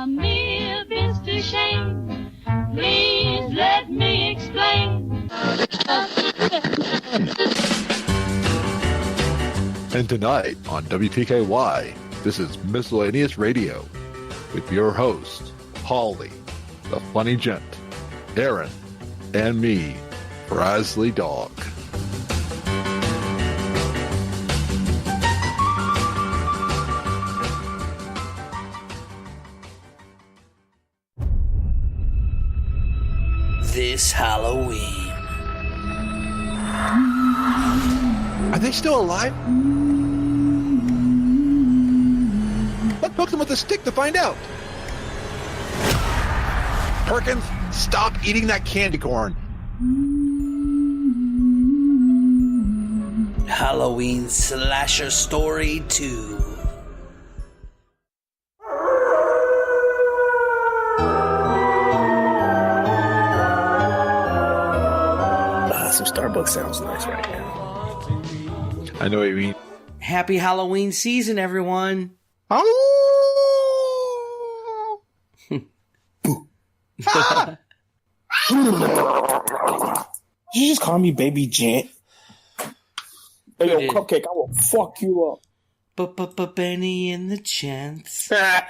mere Mr. Shane, please let me explain. And tonight on WTKY, this is Miscellaneous Radio with your host, Holly, the funny gent, Aaron, and me, Rasley Dog. This Halloween. Are they still alive? Let's poke them with a stick to find out. Perkins, stop eating that candy corn. Halloween Slasher Story 2. Some Starbucks sounds nice right now. I know what you mean. Happy Halloween season, everyone. Oh! You just call me Baby Gent. Hey, yo, did? Cupcake, I will fuck you up. Benny and the Chance. Oh,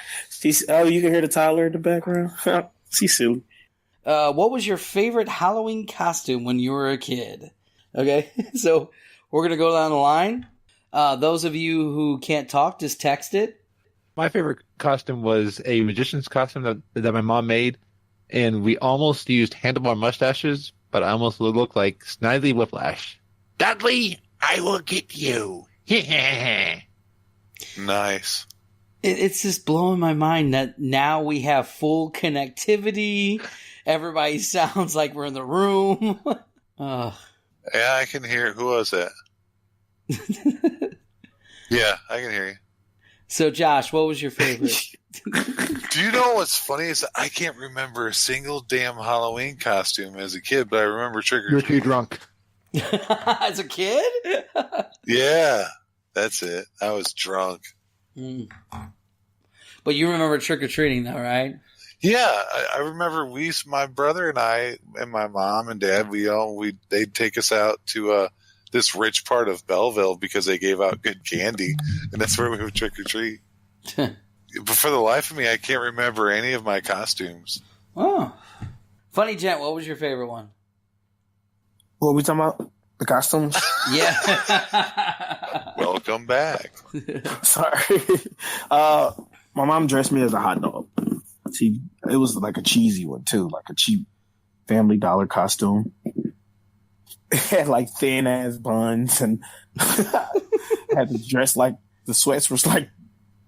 you can hear the Tyler in the background? She's silly. What was your favorite Halloween costume when you were a kid? Okay, so we're going to go down the line. Those of you who can't talk, just text it. My favorite costume was a magician's costume that my mom made, and we almost used handlebar mustaches, but I almost looked like Snidely Whiplash. Dudley, I will get you. Nice. It's just blowing my mind that now we have full connectivity. Everybody sounds like we're in the room. Yeah, I can hear. Who was that? Yeah, I can hear you. So, Josh, what was your favorite? Do you know what's funny is that I can't remember a single damn Halloween costume as a kid, but I remember trick or You're treating. too drunk. As a kid? Yeah, that's it. I was drunk. Mm. But you remember trick-or-treating, though, right? Yeah, I remember my brother and I and my mom and dad, they'd take us out to this rich part of Belleville because they gave out good candy, and that's where we would trick or treat. But for the life of me, I can't remember any of my costumes. Oh. Funny Gent, what was your favorite one? What are we talking about? The costumes? Yeah. Welcome back. Sorry. My mom dressed me as a hot dog. It was like a cheesy one too, like a cheap Family Dollar costume. It had like thin ass buns and had to dress like the sweats was like,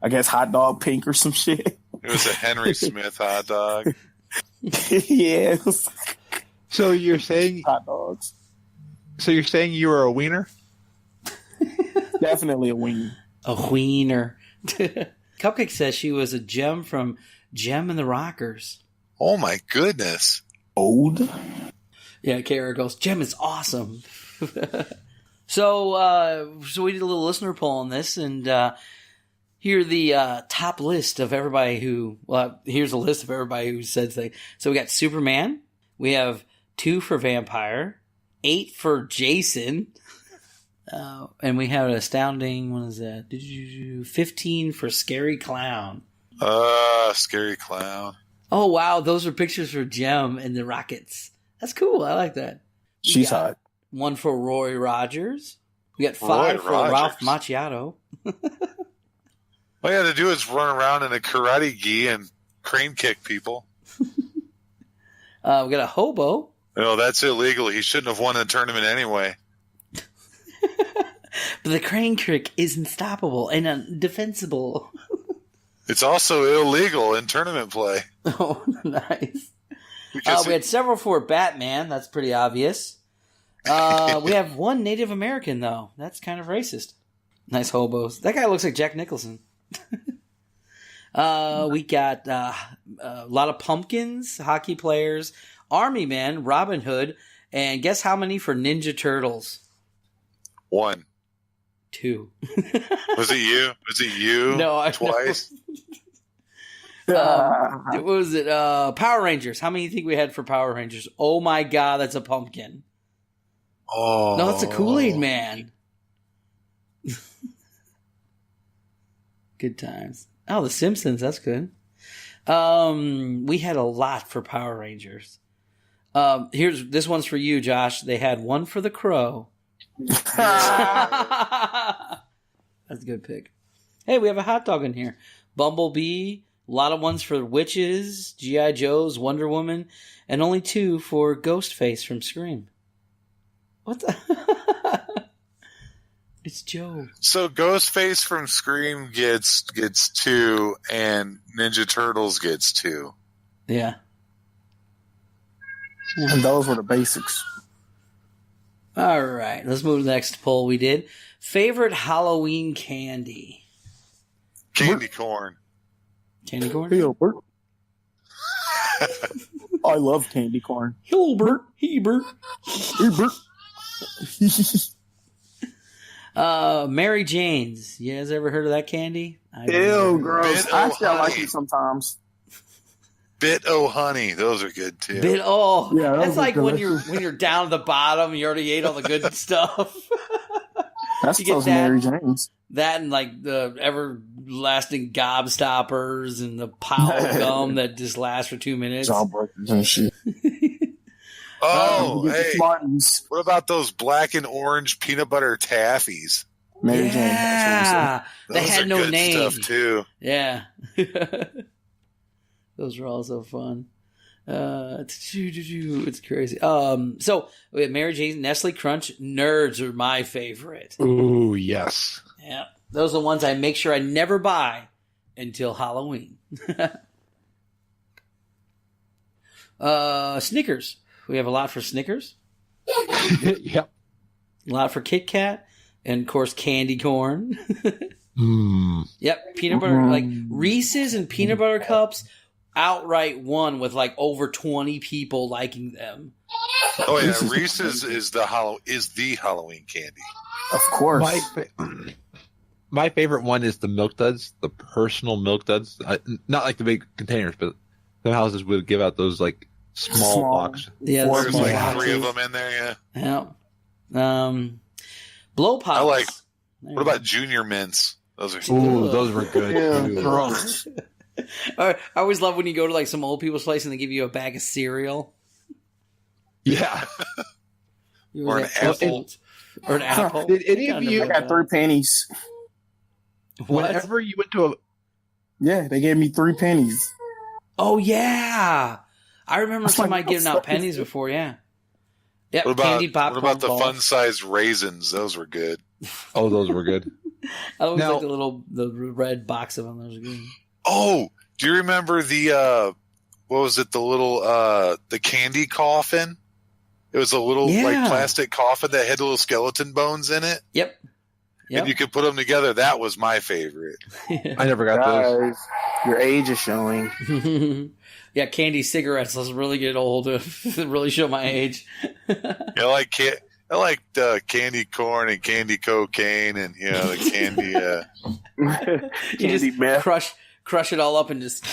I guess, hot dog pink or some shit. It was a Henry Smith hot dog. Yeah. It was So you're saying hot dogs. So you're saying you were a wiener? Definitely a wiener. A wiener. Cupcake says she was a Gem from Gem and the Rockers. Oh my goodness. Old? Yeah, Kara goes, Gem is awesome. So we did a little listener poll on this, and here the top list of everybody who, here's a list of everybody who said things. So we got Superman. We have 2 for Vampire. 8 for Jason. And we have an astounding, what is that? 15 for Scary Clown. Scary Clown. Oh, wow. Those are pictures for Gem and the Rockets. That's cool. I like that. She's hot. 1 for Roy Rogers. We got 5 for Ralph Macchiato. All you had to do is run around in a karate gi and crane kick people. We got a hobo. No, that's illegal. He shouldn't have won the tournament anyway. But the crane trick is unstoppable and undefensible. It's also illegal in tournament play. Oh, nice. We had several for Batman. That's pretty obvious. We have 1 Native American, though. That's kind of racist. Nice hobos. That guy looks like Jack Nicholson. We got a lot of pumpkins, hockey players, Army Men, Robin Hood, and guess how many for Ninja Turtles? 1. 2. Was it you? Was it you? No, I twice. What was it? Power Rangers. How many do you think we had for Power Rangers? Oh my God, that's a pumpkin. Oh No, that's a Kool-Aid Man. Good times. Oh, The Simpsons. That's good. We had a lot for Power Rangers. This one's for you, Josh. They had one for the Crow. That's a good pick. Hey, we have a hot dog in here. Bumblebee. A lot of ones for Witches, G.I. Joes, Wonder Woman, and only 2 for Ghostface from Scream. What the? It's Joe. So Ghostface from Scream gets 2, and Ninja Turtles gets 2. Yeah. And those were the basics. All right. Let's move to the next poll we did. Favorite Halloween candy? Candy corn. Candy corn? Hilbert. I love candy corn. Hilbert. Hilbert. Mary Jane's. You guys ever heard of that candy? Ew, gross. Bit I o' still like honey. it sometimes. Bit o' honey. Those are good too. Yeah, Yeah, that's those like are when delicious. you're down at the bottom, you already ate all the good stuff. That's You get those that. Mary Janes. That and like the everlasting gobstoppers and the powder gum that just lasts for 2 minutes. Jawbreakers and shit. Oh, You get the hey. Smarties. What about those black and orange peanut butter taffies? Mary Jane. Yeah, they Those had are no good name. stuff too. Yeah, those were also fun. It's crazy. So we have Mary Jane's, Nestle Crunch, Nerds are my favorite. Ooh, yes. Yeah, those are the ones I make sure I never buy until Halloween. Snickers. We have a lot for Snickers, Yep. a lot for Kit Kat, and of course candy corn. Yep, peanut butter, like Reese's and peanut butter cups outright won with like over 20 people liking them. Oh yeah, Reese's- Reese's is the Halloween candy. Of course. My favorite one is the Milk Duds, the personal Milk Duds. Not like the big containers, but some houses would give out those like small box. Yeah, Four that's There's small. like 3 of boxes. them in there. Yeah. Yeah. Blow pops. I like- What about Junior Mints? Those are Ooh, those were good. Ew, too. gross. I always love when you go to like some old people's place and they give you a bag of cereal. Yeah. You Or always an have apple. Or an apple. Did any of Kinda you- I got 3 pennies. What? Whenever you went to a Yeah, they gave me 3 pennies. Oh yeah, I remember That's like, somebody what giving the out fuck is pennies this? before. Yeah. Yep. What about, Candied popcorn what about the balls. fun-sized raisins? Those were good. oh, those were good. I always Now- like the red box of them. Those are good. Oh, do you remember the what was it? The little the candy coffin. It was a little Yeah. like plastic coffin that had little skeleton bones in it, Yep. and you could put them together. That was my favorite. I never got those. Guys, your age is showing. Yeah, candy cigarettes. Let's really get old to really show my age. I like candy corn and candy cocaine and the candy. You Candy just meth. crush it all up and just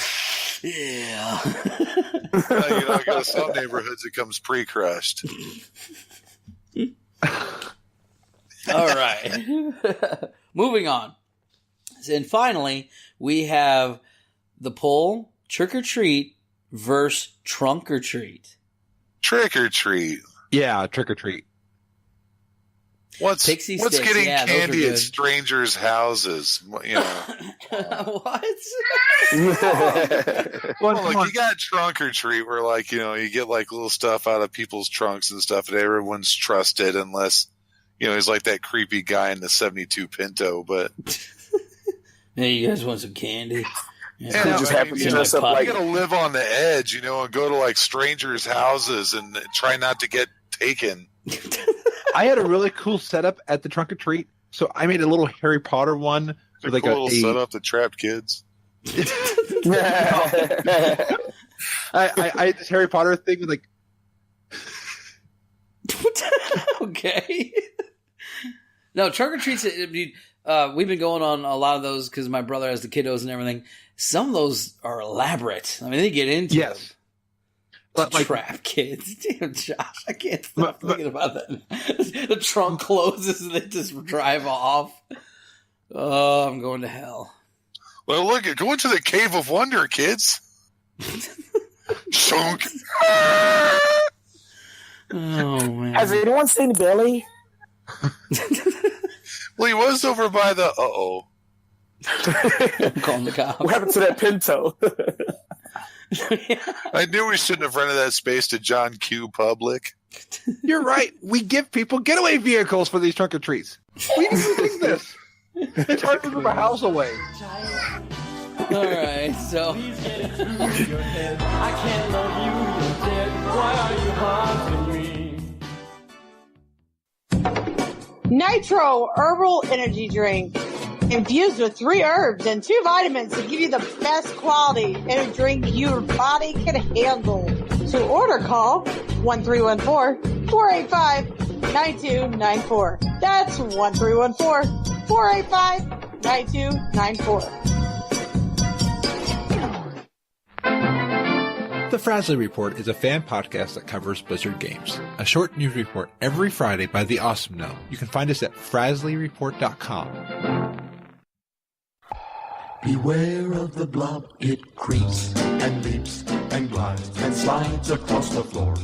yeah. I go to some neighborhoods it comes pre-crushed. All right. Moving on. And finally, we have the poll: trick or treat versus trunk or treat. Trick or treat. Yeah, trick or treat. What's Pixie what's sticks, getting yeah, those are candy good. at strangers' houses? What? Well, like you got trunk or treat where like you get like little stuff out of people's trunks and stuff that everyone's trusted unless he's like that creepy guy in the 72 Pinto. But Hey, you guys want some candy? Yeah, Who just I happens mean, to dress up you like gotta live on the edge, and go to like strangers' houses and try not to get taken. I had a really cool setup at the trunk or treat. So I made a little Harry Potter one with like Cool little a setup to trap kids. I had this Harry Potter thing with like Okay. No, trunk or treats. We've been going on a lot of those because my brother has the kiddos and everything. Some of those are elaborate. I mean, they get into them. But like, Trap kids. Damn, Josh, I can't stop thinking about that. The trunk closes and they just drive off. Oh, I'm going to hell. Well, look, go into the Cave of Wonder, kids. Shunk. Oh, man. Has anyone seen Billy? Well, he was over by the. I'm calling the cops. What happened to that Pinto? I knew we shouldn't have rented that space to John Q. Public. you're right. We give people getaway vehicles for these trunk or treats. We need to fix this. It's hard to move a house away. All right, so I can't love you, you're dead. Why are you haunting me? Nitro Herbal Energy Drink. Infused with 3 herbs and 2 vitamins to give you the best quality in a drink your body can handle. To order, call 1314-485-9294. That's 1314-485-9294. The Frazzly Report is a fan podcast that covers Blizzard games. A short news report every Friday by the Awesome Gnome. You can find us at frazzlyreport.com. Beware of the blob, it creeps and leaps and glides and slides across the floor.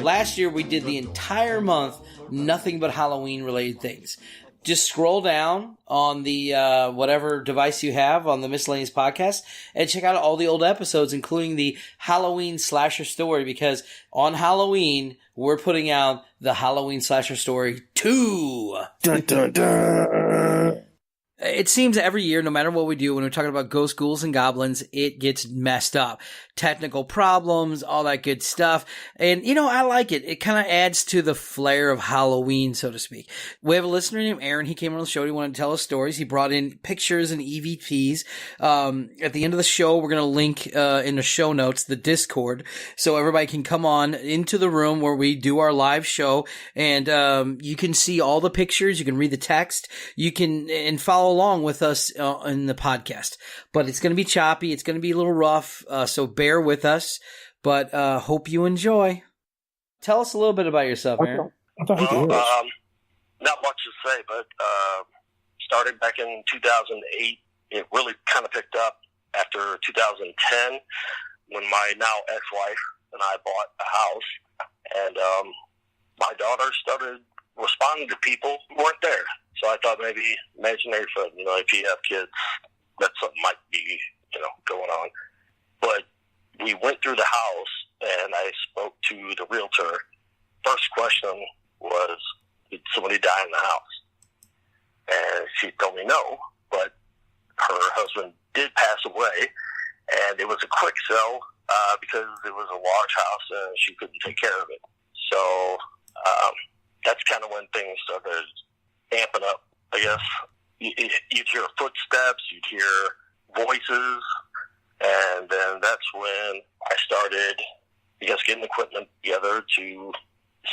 last year we did the entire month nothing but Halloween related things. Just scroll down on the whatever device you have on the Miscellaneous Podcast and check out all the old episodes, including the Halloween Slasher Story, because on Halloween, we're putting out the Halloween Slasher Story 2. Dun, dun, dun. It seems every year, no matter what we do, when we're talking about ghosts, ghouls, and goblins, it gets messed up. Technical problems, all that good stuff. And, you know, I like it. It kind of adds to the flair of Halloween, so to speak. We have a listener named Aaron. He came on the show. He wanted to tell us stories. He brought in pictures and EVPs. At the end of the show, we're going to link in the show notes the Discord so everybody can come on into the room where we do our live show. And you can see all the pictures. You can read the text. You can and follow along with us in the podcast. But it's going to be choppy. It's going to be a little rough. So bear with us. But hope you enjoy. Tell us a little bit about yourself, Aaron. Not much to say, but started back in 2008. It really kind of picked up after 2010 when my now ex-wife and I bought a house. And my daughter started responding to people who weren't there. So I thought maybe imaginary friend, you know, if you have kids, that something might be, you know, going on. But we went through the house and I spoke to the realtor. First question was, did somebody die in the house? And she told me no, but her husband did pass away, and it was a quick sell because it was a large house and she couldn't take care of it. So that's kind of when things started amping up, I guess. You'd hear footsteps, you'd hear voices, and then that's when I started, I guess, getting equipment together to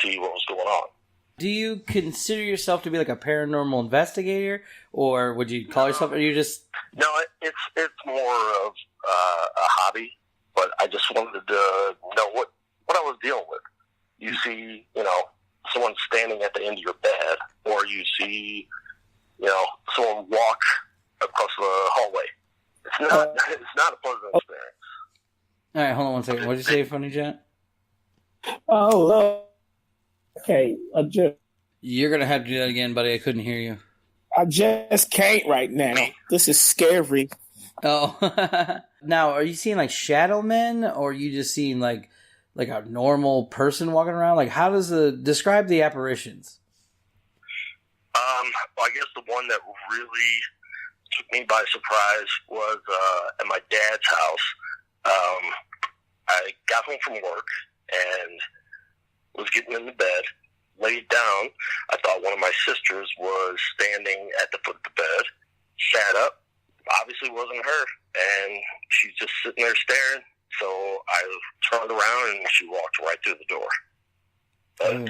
see what was going on. Do you consider yourself to be like a paranormal investigator, or would you call yourself, or you just... No, it's more of a hobby, but I just wanted to know what I was dealing with. You see, you know, someone standing at the end of your bed, or you see, you know, someone walk across the hallway. It's not a pleasant experience. All right, hold on one second. What did you say, Funny Jet? Okay. You're going to have to do that again, buddy. I couldn't hear you. I just can't right now. This is scary. Oh. Now, are you seeing like shadow men, or are you just seeing like a normal person walking around? Like, how does describe the apparitions? Well, I guess the one that really took me by surprise was at my dad's house. I got home from work and was getting into bed, laid down. I thought one of my sisters was standing at the foot of the bed, sat up. Obviously wasn't her, and she's just sitting there staring. So I turned around and she walked right through the door. That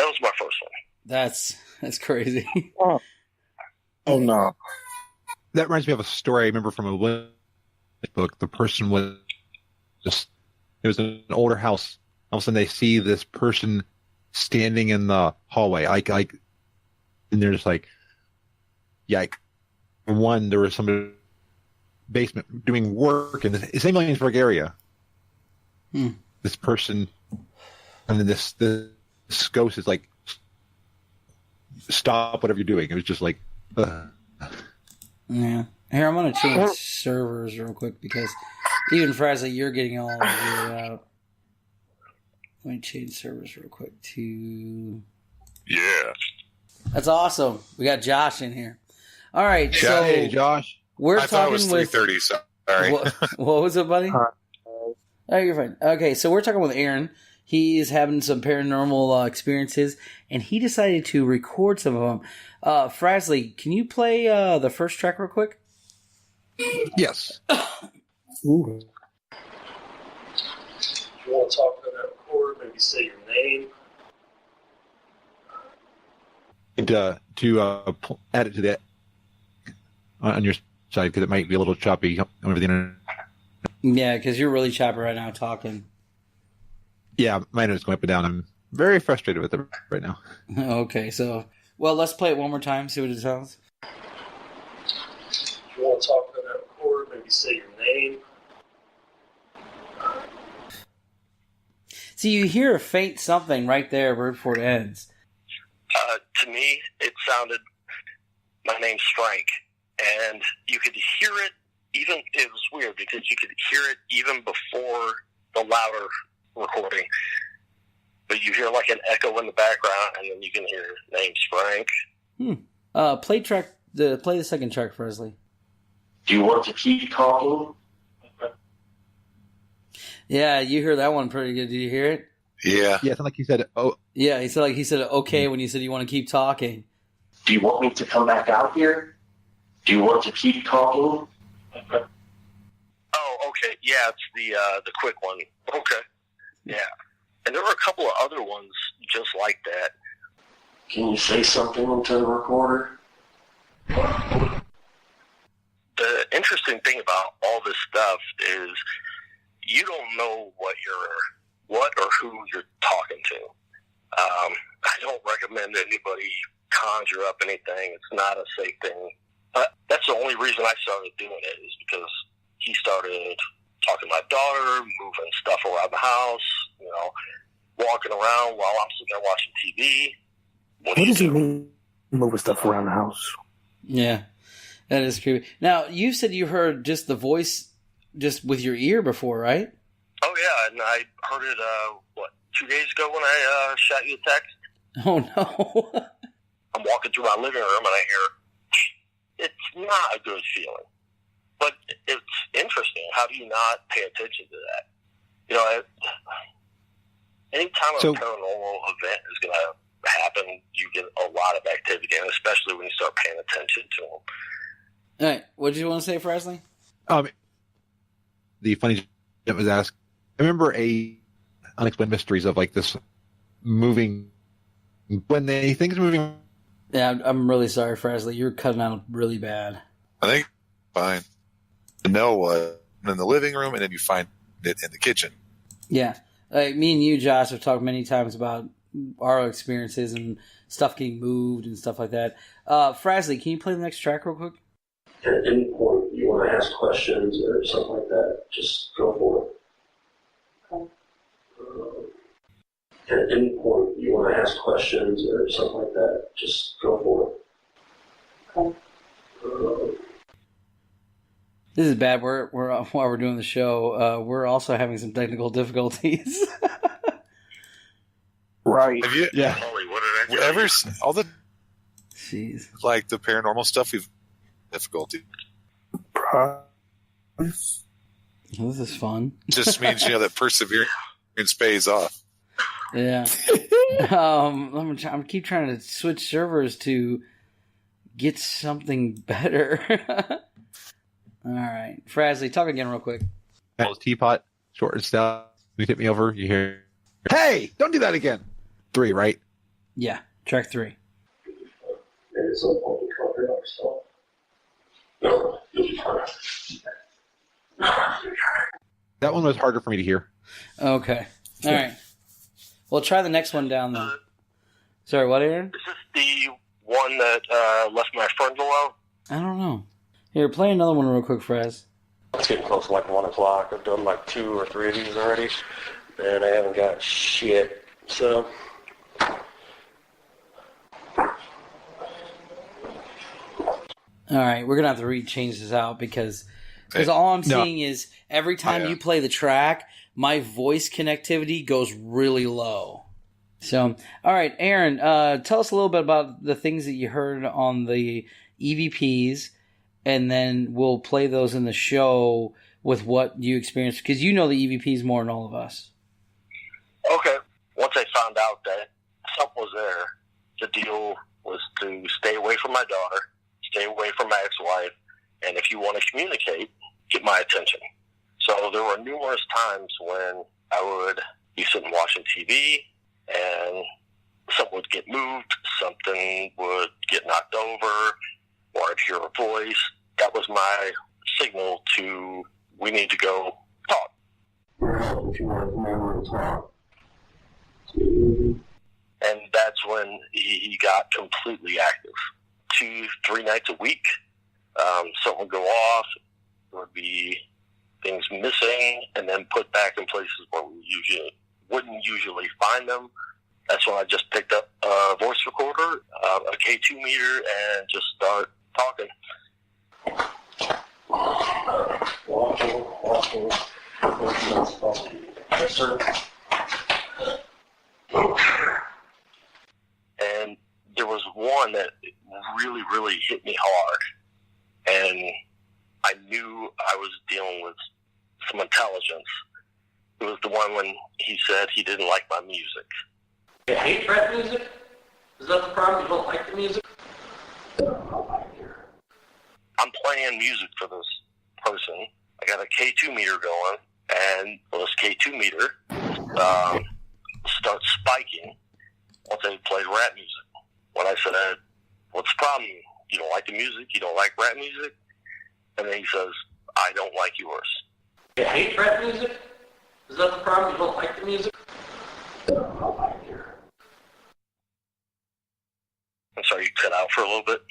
was my first one. That's crazy. Oh no. That reminds me of a story I remember from a book. The person was just, it was an older house. All of a sudden they see this person standing in the hallway. Like, and they're just like, yike. One, there was somebody in the basement doing work in the same Williamsburg area. This person, and then this ghost is like, stop whatever you're doing. It was just like, Yeah. Here, I'm going to change servers real quick because even Frasley, you're getting all of your... let me change servers real quick to... Yeah. That's awesome. We got Josh in here. All right, so... Hey, Josh. We're I thought it talking was with... 3:30, sorry. What was it, buddy? Oh, you're fine. Okay, so we're talking with Aaron. He's having some paranormal experiences, and he decided to record some of them. Frasley, can you play the first track real quick? Yes. Ooh. If you want to talk on that recorder, maybe say your name. And add it to that on your side, because it might be a little choppy over the internet. Yeah, because you're really choppy right now talking. Yeah, mine is going up and down. I'm very frustrated with it right now. Okay, so... Well, let's play it one more time, see what it sounds. If you want to talk on that recorder, maybe say your name. See, you hear a faint something right there right before it ends. To me, it sounded, my name's Frank, and you could hear it even, it was weird because you could hear it even before the louder recording. But you hear like an echo in the background, and then you can hear name's Frank. Play the second track, Presley. Do you want to keep talking? Yeah, you hear that one pretty good. Did you hear it? Yeah. Yeah, it's not like he said, oh. Yeah, he said okay when you said you want to keep talking. Do you want me to come back out here? Do you want to keep talking? Oh, okay. Yeah, it's the quick one. Okay. Yeah. And there were a couple of other ones just like that. Can you say something into the recorder? The interesting thing about all this stuff is you don't know what or who you're talking to. I don't recommend anybody conjure up anything. It's not a safe thing. But that's the only reason I started doing it is because he started talking to my daughter, moving stuff around the house, walking around while I'm sitting there watching TV. What does he mean moving stuff around the house? Yeah, that is creepy. Now, you said you heard just the voice just with your ear before, right? Oh, yeah, and I heard it, 2 days ago when I shot you a text? Oh, no. I'm walking through my living room and I hear, it's not a good feeling. But it's interesting. How do you not pay attention to that? Anytime a paranormal event is going to happen, you get a lot of activity, and especially when you start paying attention to them. All right. What did you want to say, Frasley? The funny that was asked. I remember unexplained mysteries of like this moving when they think it's moving. Yeah, I'm really sorry, Frasley. You're cutting out really bad. I think fine. In the living room, and then you find it in the kitchen. Yeah. Me and you, Josh, have talked many times about our experiences and stuff getting moved and stuff like that. Frasley, can you play the next track real quick? At any point you want to ask questions or something like that, just go for it. At any point you want to ask questions or something like that, just go for it. This is bad. We're while we're doing the show, we're also having some technical difficulties. Right. Have you? Yeah. Holy, what did I ever? All the Jeez. Like the paranormal stuff, we've difficulty. This is fun. Just means that perseverance pays off. Yeah. I'm keep trying to switch servers to get something better. All right, Frasley, talk again real quick. Teapot, short and stout. You hit me over. You hear, "Hey, don't do that again." 3, right? Yeah. Track 3. Maybe at some point we come here ourselves. No, you'll be fine. That one was harder for me to hear. Okay. All right. Well, try the next one down, then. Sorry, what, Aaron? Is this the one that left my friends alone? I don't know. Here, play another one real quick, Fraz. It's getting close to like 1 o'clock. I've done like 2 or 3 of these already, and I haven't got shit. So, All right, we're going to have to change this out because all I'm seeing is every time you play the track, my voice connectivity goes really low. So, all right, Aaron, tell us a little bit about the things that you heard on the EVPs, and then we'll play those in the show with what you experienced, because you know the EVPs more than all of us. Okay. Once I found out that something was there, the deal was to stay away from my daughter, stay away from my ex-wife, and if you want to communicate, get my attention. So there were numerous times when I would be sitting watching TV, and something would get moved, something would get knocked over, or I'd hear a voice. That was my signal to, we need to go talk. if you want to remember and talk. And that's when he got completely active. 2-3 nights a week, something would go off, there would be things missing, and then put back in places where we wouldn't usually find them. That's when I just picked up a voice recorder, a K2 meter, and just start talking. Walking. Yes, sir. And there was one that really, really hit me hard. And I knew I was dealing with some intelligence. It was the one when he said he didn't like my music. You hate rap music? Is that the problem? You don't like the music? I'm playing music for this person. I got a K2 meter going, and this K2 meter starts spiking once I played rap music. When I said, what's the problem? You don't like the music? You don't like rap music? And then he says, I don't like yours. You hate rap music? Is that the problem? You don't like the music? I'm sorry, you cut out for a little bit.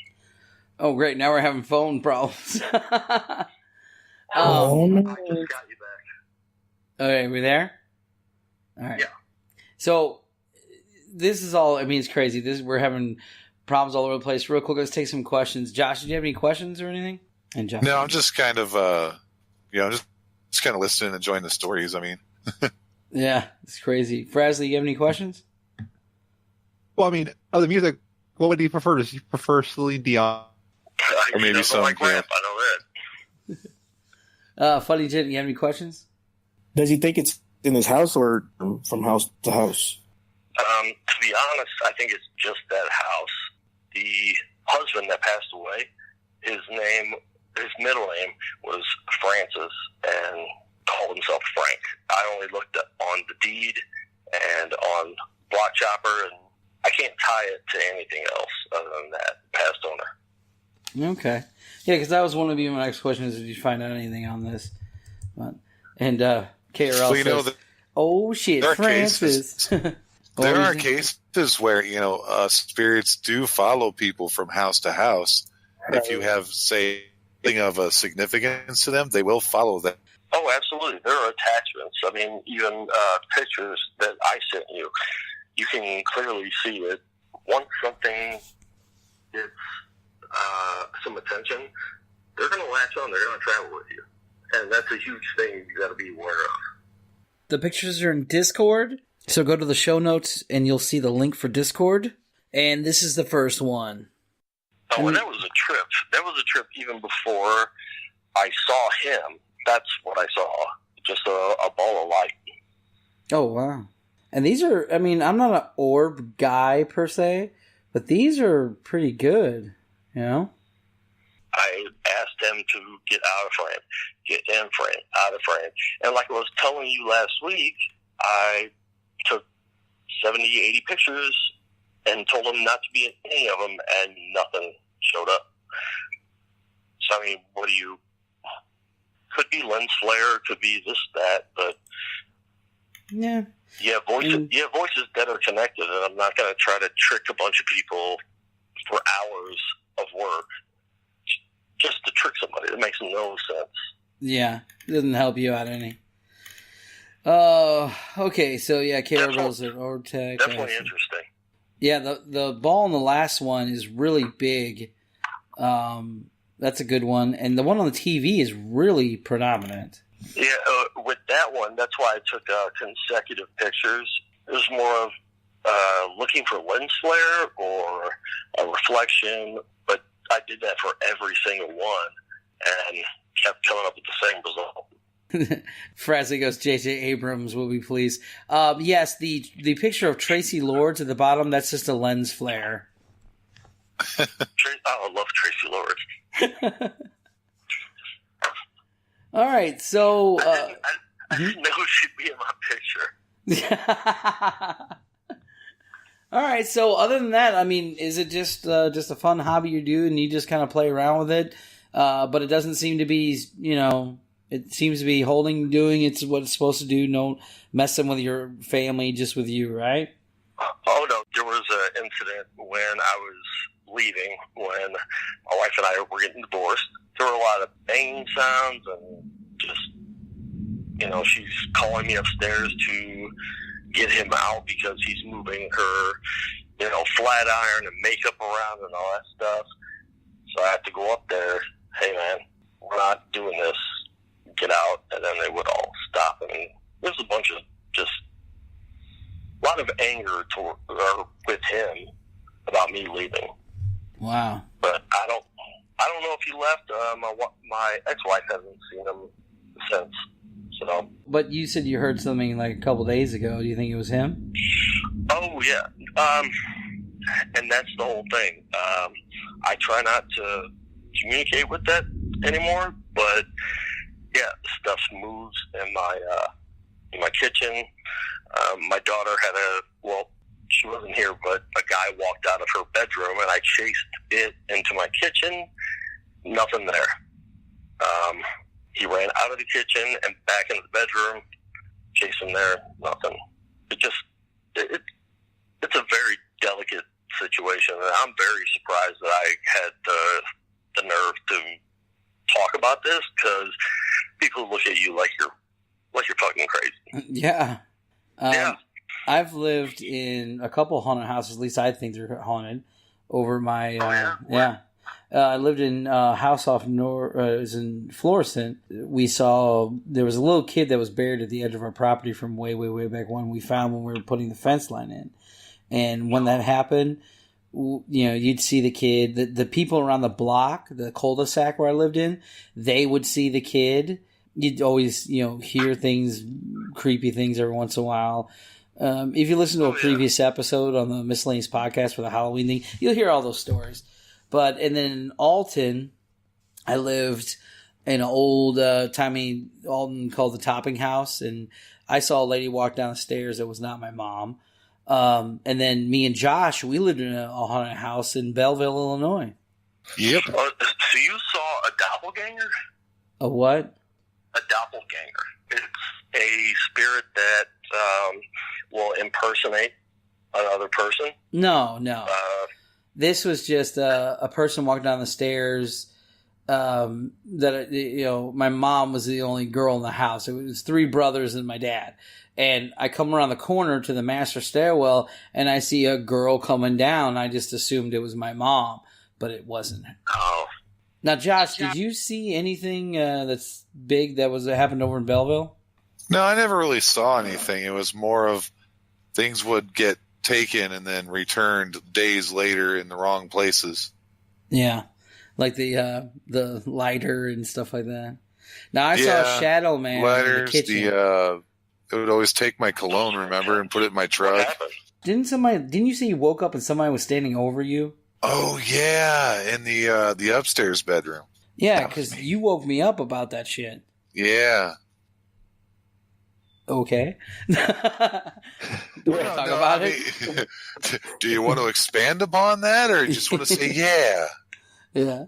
Oh, great. Now we're having phone problems. I just got you back. Okay, we there? All right. Yeah. So, this is all, I mean, it's crazy. We're having problems all over the place. Real quick, let's take some questions. Josh, did you have any questions or anything? And Josh? No, I'm just kind of, just kind of listening and enjoying the stories. I mean, yeah, it's crazy. Frasley, you have any questions? Well, I mean, the music, what would you prefer? Does you prefer Celine Dion? Or maybe some like rap, I know that. Funny Jen, you have any questions? Does he think it's in his house or from house to house? To be honest, I think it's just that house. The husband that passed away, his middle name was Francis and called himself Frank. I only looked on the deed and on Block Chopper, and I can't tie it to anything else other than that past owner. Okay. Yeah, because that was one of my next questions. Did you find out anything on this? And KRL says, oh shit, Francis. There are cases where, spirits do follow people from house to house. If you have, say, something of a significance to them, they will follow them. Oh, absolutely. There are attachments. I mean, even pictures that I sent you, you can clearly see it. Once something gets some attention, they're going to latch on. They're going to travel with you. And that's a huge thing you got to be aware of. The pictures are in Discord. So go to the show notes and you'll see the link for Discord. And this is the first one. Oh, and that was a trip. That was a trip even before I saw him. That's what I saw. Just a ball of light. Oh, wow. And these are, I mean, I'm not an orb guy per se, but these are pretty good, I asked him to get out of frame, get in frame, out of frame. And like I was telling you last week, I took 70, 80 pictures and told them not to be in any of them, and nothing showed up. So, I mean, could be lens flare, could be this, that, but yeah. You have voices that are connected, and I'm not going to try to trick a bunch of people for hours of work just to trick somebody. It makes no sense. Yeah, it doesn't help you out any. Okay, so yeah, K-Rebels at Ortec. Definitely interesting. Yeah, the ball in the last one is really big. That's a good one, and the one on the TV is really predominant. Yeah, with that one, that's why I took consecutive pictures. It was more of looking for lens flare or a reflection, but I did that for every single one and kept coming up with the same result. Frasley goes, J.J. Abrams will be pleased. Yes, the picture of Tracy Lords at the bottom, that's just a lens flare. I love Tracy Lords. All right, so I didn't know she'd be in my picture. All right, so other than that, I mean, is it just a fun hobby you do and you just kind of play around with it? But it doesn't seem to be, it seems to be doing it's what it's supposed to do. No messing with your family, just with you, right? Oh no, there was an incident when I was leaving, when my wife and I were getting divorced. There were a lot of banging sounds and just, she's calling me upstairs to get him out because he's moving her, flat iron and makeup around and all that stuff. So I had to go up there. Hey man, we're not doing this. Get out. And then they would all stop. And there's a bunch of a lot of anger with him about me leaving. Wow. But I don't know if he left. My ex-wife hasn't seen him since. So. But you said you heard something like a couple days ago. Do you think it was him? Oh yeah. And that's the whole thing. I try not to communicate with that anymore. But yeah, stuff moves in my kitchen. My daughter she wasn't here, but a guy walked out of her bedroom, and I chased it into my kitchen. Nothing there. He ran out of the kitchen and back into the bedroom. Chased him there. Nothing. It's a very delicate situation, and I'm very surprised that I had the nerve to talk about this, because people look at you like you're fucking crazy. Yeah. Yeah. I've lived in a couple haunted houses, at least I think they're haunted, over my, I lived in a house off it was in Florissant. We saw, there was a little kid that was buried at the edge of our property from way, way, way back when. We found when we were putting the fence line in. And when that happened, you'd see the kid, the people around the block, the cul-de-sac where I lived in, they would see the kid. You'd always, hear things, creepy things every once in a while. If you listen to a previous episode on the Miscellaneous Podcast for the Halloween thing, you'll hear all those stories. And then in Alton, I lived in an old timey Alton called the Topping House, and I saw a lady walk down the stairs that was not my mom. And then me and Josh, we lived in a haunted house in Belleville, Illinois. Yep. So you saw a doppelganger? A what? A doppelganger. It's a spirit that will impersonate another person. No. This was just a person walked down the stairs. My mom was the only girl in the house. It was 3 brothers and my dad. And I come around the corner to the master stairwell, and I see a girl coming down. I just assumed it was my mom, but it wasn't. Oh. Now, Josh, did you see anything that's big that happened over in Belleville? No, I never really saw anything. It was more of things would get taken and then returned days later in the wrong places. Yeah, like the lighter and stuff like that. Now, I saw a shadow man lighters, in the kitchen. It would always take my cologne, remember, and put it in my truck. Didn't you say you woke up and somebody was standing over you? Oh, yeah, in the upstairs bedroom. Yeah, because you woke me up about that shit. Yeah. Okay. Do you want to talk about it? Do you want to expand upon that, or you just want to say yeah? Yeah.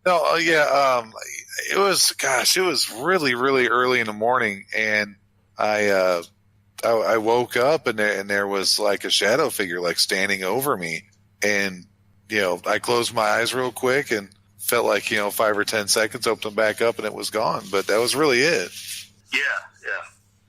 No, it was really, really early in the morning, and I woke up and there was like a shadow figure like standing over me, and I closed my eyes real quick and felt like 5 or 10 seconds, opened them back up, and it was gone. But that was really it. Yeah.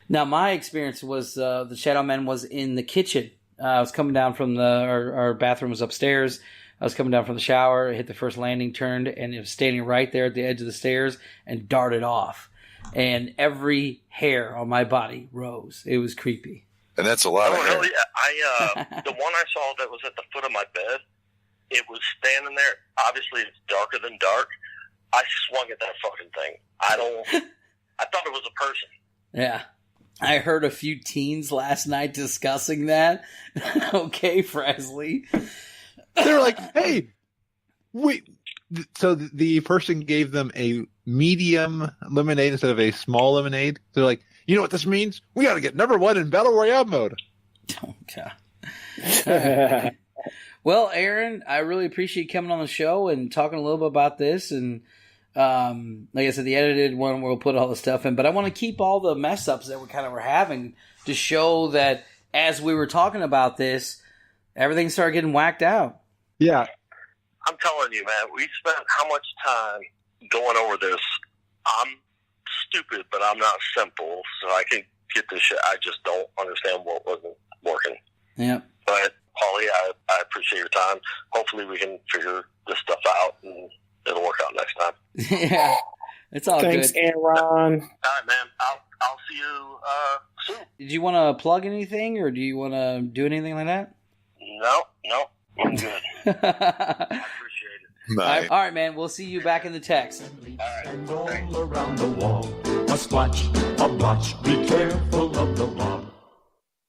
Now my experience was the Shadow Man was in the kitchen. I was coming down from our bathroom was upstairs. I was coming down from the shower, hit the first landing, turned, and it was standing right there at the edge of the stairs and darted off. And every hair on my body rose. It was creepy. And that's a lot of hair. Really? The one I saw that was at the foot of my bed, it was standing there. Obviously, it's darker than dark. I swung at that fucking thing. I thought it was a person. Yeah. I heard a few teens last night discussing that. Okay, Frasley. They're like, hey, wait. So the person gave them a medium lemonade instead of a small lemonade. They're like, you know what this means? We got to get number 1 in Battle Royale mode. Oh, God. Well, Aaron, I really appreciate you coming on the show and talking a little bit about this. And like I said, the edited one, we'll put all the stuff in. But I want to keep all the mess ups that we're having to show that as we were talking about this, everything started getting whacked out. Yeah. I'm telling you, man, we spent how much time going over this. I'm stupid, but I'm not simple, so I can get this shit. I just don't understand what wasn't working. Yeah. But, Paulie, I appreciate your time. Hopefully we can figure this stuff out, and it'll work out next time. Yeah. It's all Thanks, good. Aaron. All right, man. I'll see you soon. Did you want to plug anything, or do you want to do anything like that? No. I'm good. I appreciate it. Nice. All right, man. We'll see you back in the text. And all around the wall, a splotch, a blotch, be careful of the mob.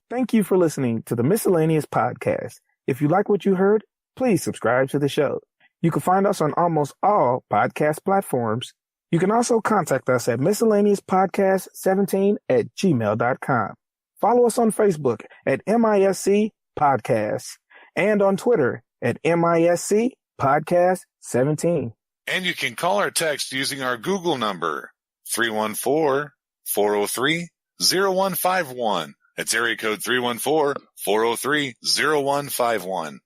Thank you for listening to the Miscellaneous Podcast. If you like what you heard, please subscribe to the show. You can find us on almost all podcast platforms. You can also contact us at miscellaneouspodcast17@gmail.com. Follow us on Facebook at MISC Podcasts and on Twitter at MISC Podcast 17. And you can call or text using our Google number, 314-403-0151. That's area code 314-403-0151.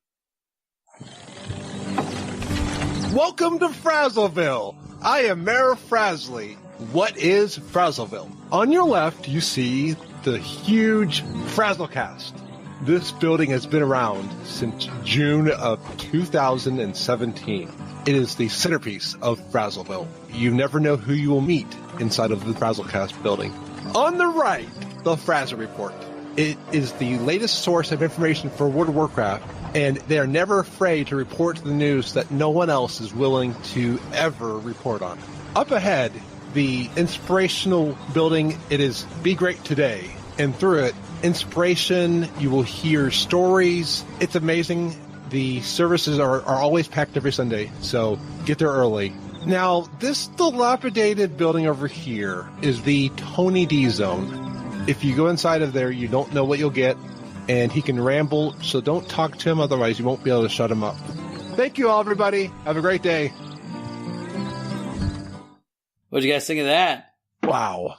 Welcome to Frazzleville. I am Mayor Frasley. What is Frazzleville? On your left, you see the huge Frazzlecast. This building has been around since June of 2017. It is the centerpiece of Frazzleville. You never know who you will meet inside of the Frazzlecast building. On the right, the Frazzle Report. It is the latest source of information for World of Warcraft, and they are never afraid to report the news that no one else is willing to ever report on. Up ahead, the inspirational building, it is Be Great Today, and through it, inspiration, you will hear stories. It's amazing. The services are always packed every Sunday, so get there early. Now, this dilapidated building over here is the Tony D Zone. If you go inside of there, you don't know what you'll get, and he can ramble, so don't talk to him, otherwise you won't be able to shut him up. Thank you all, everybody. Have a great day. What'd you guys think of that? Wow.